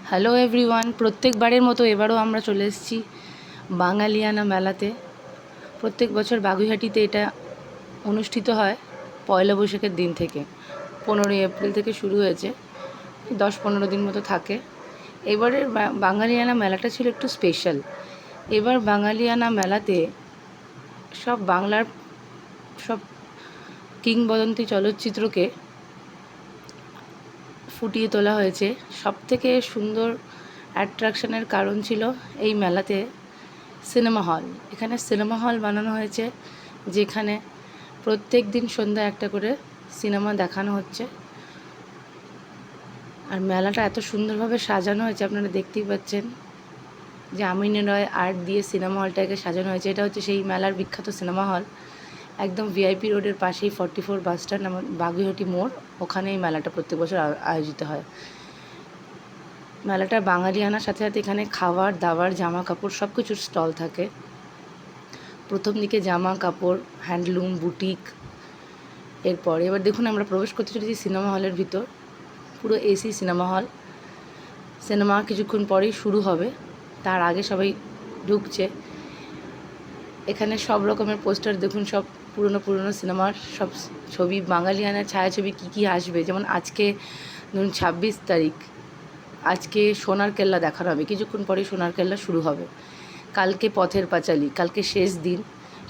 Hello everyone, প্রত্যেকবারের মতো এবারও আমরা চলে এসেছি বাঙালিয়ানা মেলাতে। প্রত্যেক বছর বাগুইহাটিতে এটা অনুষ্ঠিত হয় পয়লা বৈশাখের দিন থেকে। 15ই এপ্রিল থেকে শুরু হয়েছে, 10-15 দিন মতো থাকে। এবারের বাঙালিয়ানা মেলাটা ছিল একটু স্পেশাল। এবার বাঙালিয়ানা মেলাতে সব বাংলার সব কিংবদন্তি চলচ্চিত্রকে ফুটিয়ে তোলা হয়েছে। সবথেকে সুন্দর অ্যাট্রাকশনের কারণ ছিল এই মেলাতে সিনেমা হল। এখানে সিনেমা হল বানানো হয়েছে, যেখানে প্রত্যেক দিন সন্ধ্যা একটা করে সিনেমা দেখানো হচ্ছে। আর মেলাটা এত সুন্দরভাবে সাজানো হয়েছে, আপনারা দেখতেই পাচ্ছেন যে আমিন রয় আর্ট দিয়ে সিনেমা হলটাকে সাজানো হয়েছে। এটা হচ্ছে সেই মেলার বিখ্যাত সিনেমা হল, একদম ভিআইপি রোডের পাশেই 44 বাস স্ট্যান্ড, বাগুইহাটি মোড়, ওখানে এই মেলাটা প্রত্যেক বছর আয়োজিত হয়। মেলাটা বাঙালিয়ানার সাথে সাথে এখানে খাবার দাবার, জামা কাপড় সব কিছুর স্টল থাকে। প্রথম দিকে জামা কাপড়, হ্যান্ডলুম, বুটিক। এবার দেখুন, আমরা প্রবেশ করতে চলেছি সিনেমা হলের ভিতর। পুরো এসি সিনেমা হল। সিনেমা কিছুক্ষণ পরেই শুরু হবে, তার আগে সবাই ঢুকছে। এখানে সব রকমের পোস্টার দেখুন, সব পুরনো পুরনো সিনেমার সব ছবি, বাঙালিয়ানার ছায়াছবি কী কী আসবে। যেমন আজকে ধরুন 26 তারিখ, আজকে সোনার কেল্লা দেখানো হবে, কিছুক্ষণ পরেই সোনার কেল্লা শুরু হবে। কালকে পথের পাঁচালী, কালকে শেষ দিন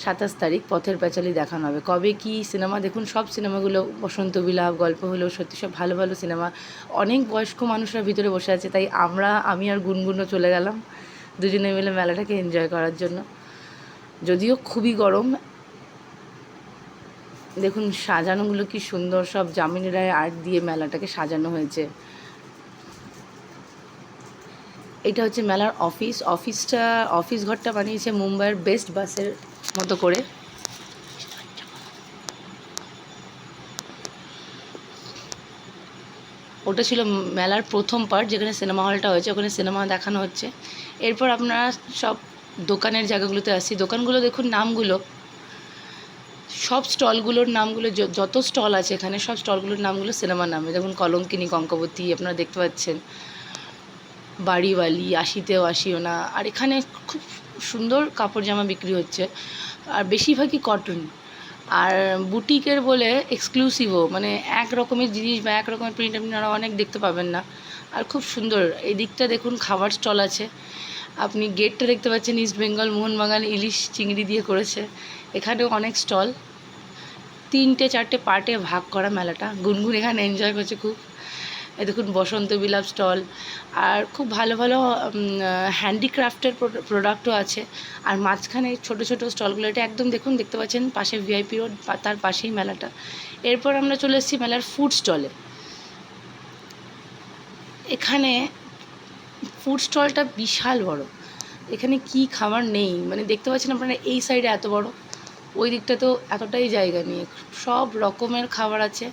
27 তারিখ পথের পাঁচালী দেখানো হবে। কবে কি সিনেমা দেখুন, সব সিনেমাগুলো, বসন্ত বিলাপ, গল্প হলো সত্যি, সব ভালো ভালো সিনেমা। অনেক বয়স্ক মানুষরা ভিতরে বসে আছে, তাই আমি আর গুনগুনও চলে গেলাম দুজনে মিলে মেলাটাকে এনজয় করার জন্য। যদিও খুবই গরম। দেখুন সাজানোগুলো কি সুন্দর, সব যামিনী রায় আর্ট দিয়ে মেলাটাকে সাজানো হয়েছে। এটা হচ্ছে মেলার অফিস ঘরটা বানিয়েছে মুম্বাইয়ের বেস্ট বাসের মতো করে। ওটা ছিল মেলার প্রথম পার্ট, যেখানে সিনেমা হলটা হয়েছে, ওখানে সিনেমা দেখানো হচ্ছে। এরপর আপনারা সব দোকানের জায়গাগুলোতে আসছি। দোকানগুলো দেখুন, নামগুলো, সব স্টলগুলোর নামগুলো, যত স্টল আছে এখানে সব স্টলগুলোর নামগুলো সিনেমার নামে। দেখুন কলঙ্কিনী, কঙ্কবতী, আপনারা দেখতে পাচ্ছেন, বাড়িওয়ালি, আসিতেও আসিও না। আর এখানে খুব সুন্দর কাপড় জামা বিক্রি হচ্ছে, আর বেশিরভাগই কটন। আর বুটিকের বলে এক্সক্লুসিভও, মানে এক রকমের জিনিস বা এক রকমের প্রিন্ট আপনারা অনেক দেখতে পাবেন না। আর খুব সুন্দর এই দিকটা দেখুন, খাবার স্টল আছে। আপনি গেটটা দেখতে পাচ্ছেন, ইস্ট বেঙ্গল মোহনবাগান ইলিশ চিংড়ি দিয়ে করেছে। এখানেও অনেক স্টল, 3-4টে পার্টে ভাগ করা মেলাটা। গুনগুন এখানে এনজয় করছে খুব। এই দেখুন বসন্ত বিলাপ স্টল, আর খুব ভালো ভালো হ্যান্ডিক্রাফটের প্রোডাক্টও আছে। আর মাঝখানে ছোটো ছোটো স্টলগুলো, এটা একদম দেখুন, দেখতে পাচ্ছেন পাশে ভিআইপি রোড, তার পাশেই মেলাটা। এরপর আমরা চলে এসেছি মেলার ফুড স্টলে। এখানে ফুড স্টলটা বিশাল বড়। এখানে কি খাবার নেই, মানে দেখতে পাচ্ছেন আপনারা, এই সাইডে এত বড়, ওই দিকটা তো এতটাই জায়গা নিয়ে সব রকমের খাবার আছে।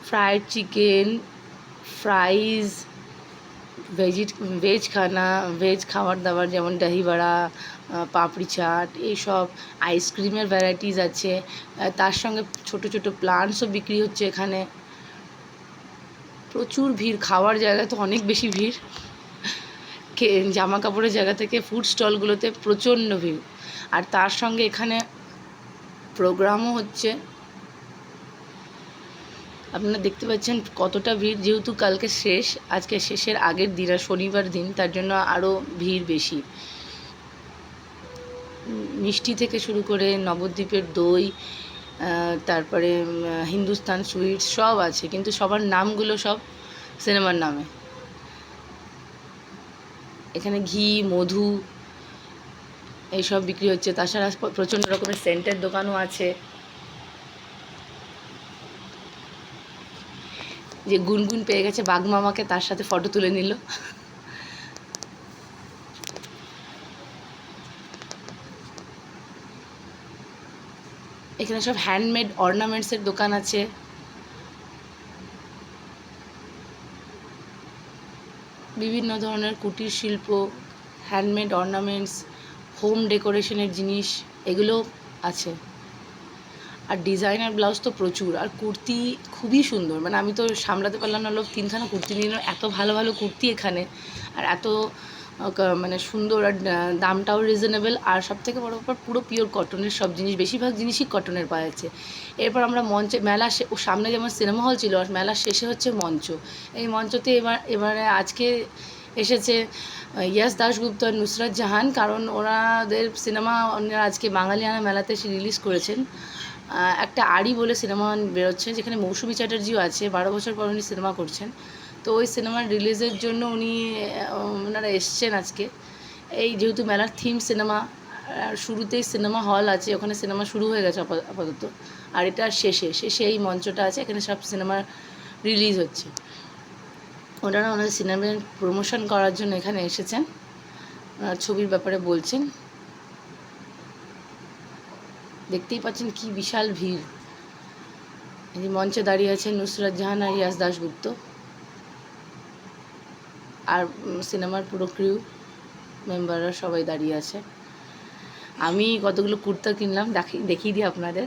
ফ্রায়েড চিকেন, ফ্রাইজ, ভেজ খাবার দাবার, যেমন দহি বড়া, পাপড়ি চাট, এইসব। আইসক্রিমের ভ্যারাইটিস আছে, তার সঙ্গে ছোট ছোট প্লান্টসও বিক্রি হচ্ছে এখানে। প্রচুর ভিড়, খাওয়ার জায়গায় তো অনেক বেশি ভিড়। জামা কাপড়ের জায়গা থেকে ফুড স্টলগুলোতে প্রচণ্ড ভিড়। আর তার সঙ্গে এখানে প্রোগ্রামও হচ্ছে, আপনারা দেখতে পাচ্ছেন কতটা ভিড়। যেহেতু কালকে শেষ, আজকে শেষের আগের দিন আর শনিবার দিন, তার জন্য আরও ভিড় বেশি। মিষ্টি থেকে শুরু করে নবদ্বীপের দই, তারপরে হিন্দুস্তান সুইটস সব আছে, কিন্তু সবার নামগুলো সব সিনেমার নামে। এখানে ঘি, মধু এইসব বিক্রি হচ্ছে। তাছাড়া প্রচণ্ড রকমের সেন্টের দোকানও আছে। যে গুনগুন পেয়ে গেছে বাঘমামাকে, তার সাথে ফটো তুলে নিল। এখানে সব হ্যান্ডমেড অর্নামেন্টসের দোকান আছে। বিভিন্ন ধরনের কুটির শিল্প, হ্যান্ডমেড অর্নামেন্টস, হোম ডেকোরেশনের জিনিস, এগুলো আছে। আর ডিজাইনার ব্লাউজ তো প্রচুর, আর কুর্তি খুবই সুন্দর, মানে আমি তো সামলাতে পারলাম না, লোক 3খানা কুর্তি নিয়ে নিল। এত ভালো ভালো কুর্তি এখানে, আর এত মানে সুন্দর, আর দামটাও রিজনেবল, আর সবথেকে বড় ব্যাপার পুরো পিওর কটনের সব জিনিস, বেশিরভাগ জিনিসই কটনের পাওয়া যাচ্ছে। এরপর আমরা মঞ্চে ও সামনে যেমন সিনেমা হল ছিল, আর মেলার শেষে হচ্ছে মঞ্চ। এই মঞ্চতে এবারে আজকে এসেছে ইয়াস দাশগুপ্ত আর নুসরাত জাহান, কারণ ওনাদের সিনেমা ওনারা আজকে বাঙালিয়ানা মেলাতে এসে রিলিজ করেছেন। একটা আড়ি বলে সিনেমা বেরোচ্ছে, যেখানে মৌসুমী চ্যাটার্জিও আছে, 12 বছর পর উনি সিনেমা করছেন। তো ওই সিনেমার রিলিজের জন্য ওনারা এসছেন আজকে। এই যেহেতু মেলার থিম সিনেমা, শুরুতেই সিনেমা হল আছে, ওখানে সিনেমা শুরু হয়ে গেছে আপাতত, আর এটা শেষে এই মঞ্চটা আছে, এখানে সব সিনেমা রিলিজ হচ্ছে। ওনারা ওনাদের সিনেমার প্রমোশন করার জন্য এখানে এসেছেন, ছবির ব্যাপারে বলছেন। দেখতেই পাচ্ছেন কি বিশাল ভিড়। এই মঞ্চে দাঁড়িয়ে আছেন নুসরাত জাহান আর ইয়াস দাশগুপ্ত, আর সিনেমার পুরো ক্রিউ মেম্বাররা সবাই দাঁড়িয়ে আছে। আমি কতগুলো কুর্তা কিনলাম দেখিয়ে দিই আপনাদের।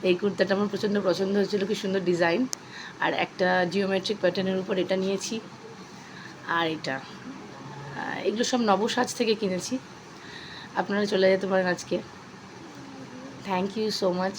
এই কুর্তাটা আমার প্রচণ্ড পছন্দ হয়েছিল, কি সুন্দর ডিজাইন, আর একটা জিওমেট্রিক প্যাটার্নের উপর এটা নিয়েছি। আর এগুলো সব নবসাজ থেকে কিনেছি। আপনারা চলে যেতে পারেন আজকে। Thank you so much.